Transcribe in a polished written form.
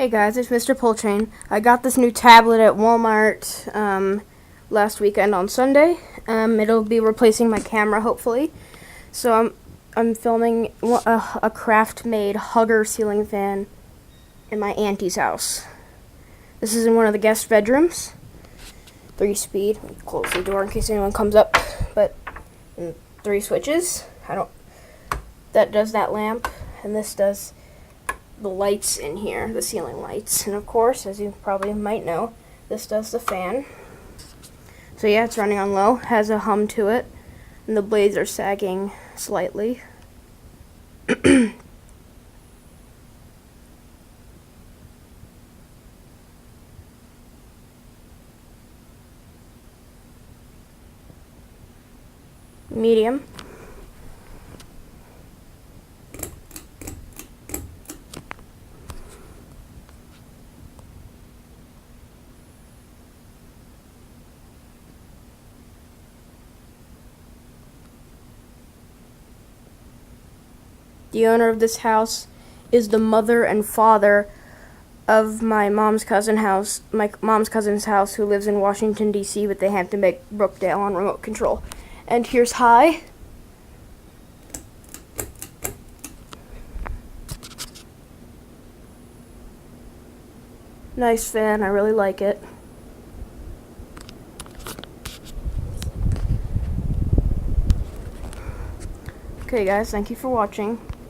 Hey guys, it's Mr. Pullchain. I got this new tablet at Walmart last weekend on Sunday. It'll be replacing my camera, hopefully. So I'm filming a Craftmade Hugger ceiling fan in my auntie's house. This is in one of the guest bedrooms. 3-speed. Close the door in case anyone comes up. But 3 switches. That does that lamp, and this does the lights in here, the ceiling lights. And of course, as you probably might know, this does the fan. So yeah, it's running on low, has a hum to it, and the blades are sagging slightly. Medium. The owner of this house is the mother and father of my mom's cousin's house, who lives in Washington, D.C., but they have to make Brookdale on remote control. And here's high. Nice fan, I really like it. Okay guys, thank you for watching.